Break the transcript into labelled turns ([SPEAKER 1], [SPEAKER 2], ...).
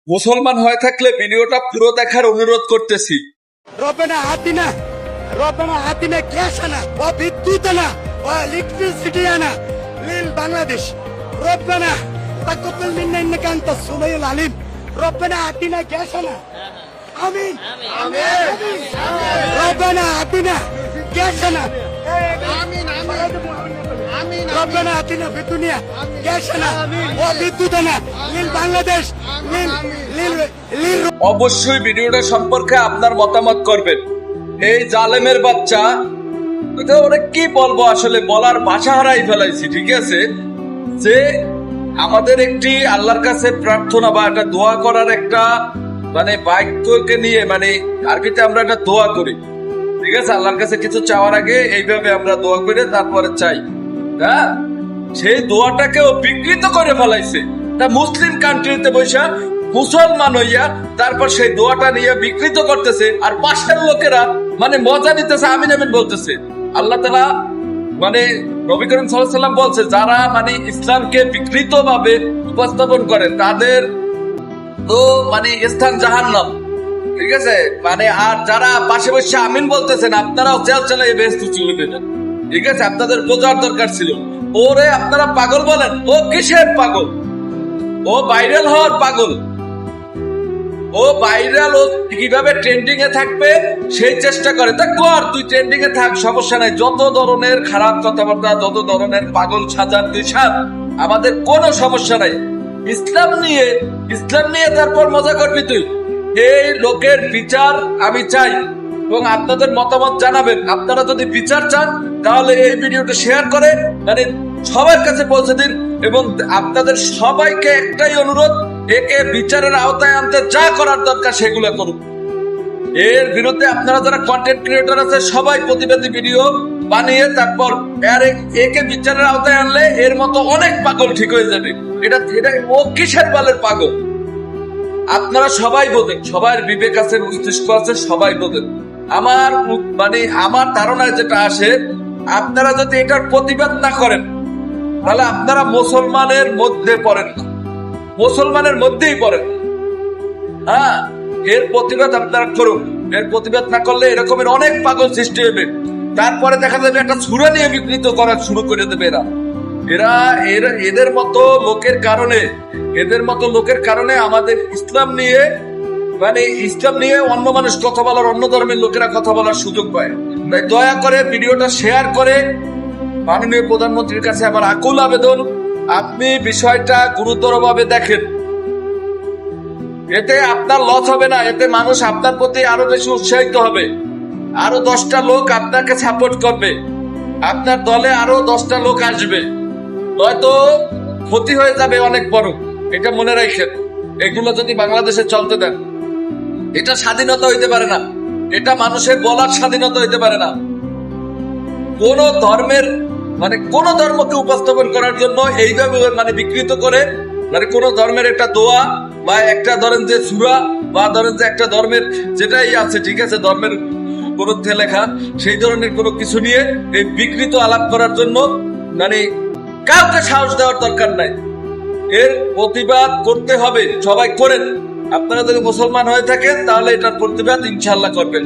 [SPEAKER 1] মুসলমান হয়ে থাকলে ভিডিওটা পুরো দেখার অনুরোধ করতেছি।
[SPEAKER 2] ربنا آتنا ربنا آتنا كاشنا وبدوتنا والكتريسيتينا للبنغلاديش ربنا تقبل منا انك انت السميع العليم ربنا آتنا كاشنا آمين آمين ربنا آتنا كاشنا آمين آمين ربنا آتنا في الدنيا كاشنا وبدوتنا للبنغلاديش
[SPEAKER 1] অবশ্যই ভিডিওটা সম্পর্কে আপনার মতামত করবেন। এই জালেমের বাচ্চা, এটা ওরা কি বলবো, আসলে বলার ভাষা হারাই ফেলাইছি। ঠিক আছে, যে আমাদের একটি আল্লাহর কাছে প্রার্থনা বা একটা দোয়া করার একটা মানে বাক্যকে নিয়ে, মানে আরবিতে আমরা একটা দোয়া করি। ঠিক আছে, আল্লাহর কাছে কিছু চাওয়ার আগে এইভাবে আমরা দোয়া করে তারপরে চাই। হ্যাঁ, সেই দোয়াটাকেও বিকৃত করে ফেলাইছে। তা মুসলিম কান্ট্রিতে বৈশা মুসলমান হইয়া তারপর সেই দোয়াটা নিয়ে বিকৃত করতেছে, আর পাশের লোকেরা মানে মজা নিতেছে, আমিন আমিন বলতেছে। আল্লাহ তাআলা মানে নবী করিম সাল্লাল্লাহু আলাইহি ওয়াসাল্লাম বলছে, যারা মানে ইসলামকে বিকৃত ভাবে উপস্থাপন করে তাদের তো মানে স্থান জাহান্নাম। ঠিক আছে, মানে আর যারা পাশে বসে আমিন বলতেছেন, আপনারাও চেল চালাই বেহেশতে চলে যাবেন। ঠিক আছে, আপনাদের বোঝার দরকার ছিল। ওরে আপনারা পাগল বলেন, ও কিসের পাগল? ও ভাইরাল হওয়ার পাগল। ও ভাইরাল, ও কিভাবে ট্রেন্ডিং এ থাকবে সেই চেষ্টা করে। তা কর, তুই ট্রেন্ডিং এ থাক, সমস্যা নাই। যত ধরনের খারাপ কথাবার্তা, যত ধরনের পাগল সাজার দিশার, আমাদের কোনো সমস্যা নাই। ইসলাম নিয়ে তারপর মজা করবি তুই। এই লোকের বিচার আমি চাই এবং আপনাদের মতামত জানাবেন। আপনারা যদি বিচার চান তাহলে এই ভিডিওটা শেয়ার করে মানে সবার কাছে পৌঁছে দিন, এবং আপনাদের সবাইকে একটাই অনুরোধ, একে বিচারের আওতায় আনতে যা করার দরকার সেগুলো করুন। এর বিরুদ্ধে আপনারা যারা কন্টেন্ট ক্রিয়েটর আছে সবাই প্রতিবাদী ভিডিও বানিয়ে তারপর একে বিচারের আওতায় আনলে এর মতো অনেক পাগল ঠিক হয়ে যাবে। এটা ও কিসের বালের পাগল? আপনারা সবাই বোঝেন, সবার বিবেক আছে, মস্তিষ্ক আছে, সবাই বোঝেন। আমার ধারণায় যেটা আসে, আপনারা যদি এটার প্রতিবাদ না করেন তাহলে আপনারা মুসলমানের মধ্যে পড়েন না, মুসলমানের মধ্যেই পড়েন। হ্যাঁ, এর প্রতিবাদ আপনারা করুন। এর প্রতিবাদ না করলে এরকমের অনেক পাগল সৃষ্টি হবে। তারপরে দেখা যাবে একটা সূরা নিয়ে বিকৃত করা শুরু করে দেবে এদের মতো লোকের কারণে আমাদের ইসলাম নিয়ে অন্য মানুষ কথা বলার, অন্য ধর্মের লোকেরা কথা বলার সুযোগ পায়। তাই দয়া করে ভিডিওটা শেয়ার করে মাননীয় প্রধানমন্ত্রীর কাছে আমার আকুল আবেদন, আপনি বিষয়টা গুরুতরভাবে দেখেন। এতে আপনার লস হবে না, এতে মানুষ আপনার প্রতি আরো বেশি উৎসাহিত হবে। আরো 10টা লোক আপনাকে সাপোর্ট করবে, আপনার দলে আরো 10টা লোক আসবে, নয়তো ক্ষতি হয়ে যাবে অনেক বড়। এটা মনে রাখেন। এগুলো যদি বাংলাদেশে চলতে দেন, এটা স্বাধীনতা হইতে পারে না, এটা মানুষের বলার স্বাধীনতা হইতে পারে না। কোন ধর্মের কোন ধর্মকে উপস্থাপন করার জন্য এইভাবে বিকৃত করে কোন ধর্মের একটা দোয়া বা একটা ধরেন যে সূরা বা ধরেন যে একটা ধর্মের যেটাই আছে, ঠিক আছে, ধর্মের গ্রন্থে লেখা সেই ধরনের কোনো কিছু নিয়ে এই বিকৃত আলাপ করার জন্য কাউকে সাহস দেওয়ার দরকার নাই। এর প্রতিবাদ করতে হবে, সবাই করেন। আপনারা যদি মুসলমান হয়ে থাকেন তাহলে এটার প্রতিবাদ ইনশাআল্লাহ করবেন।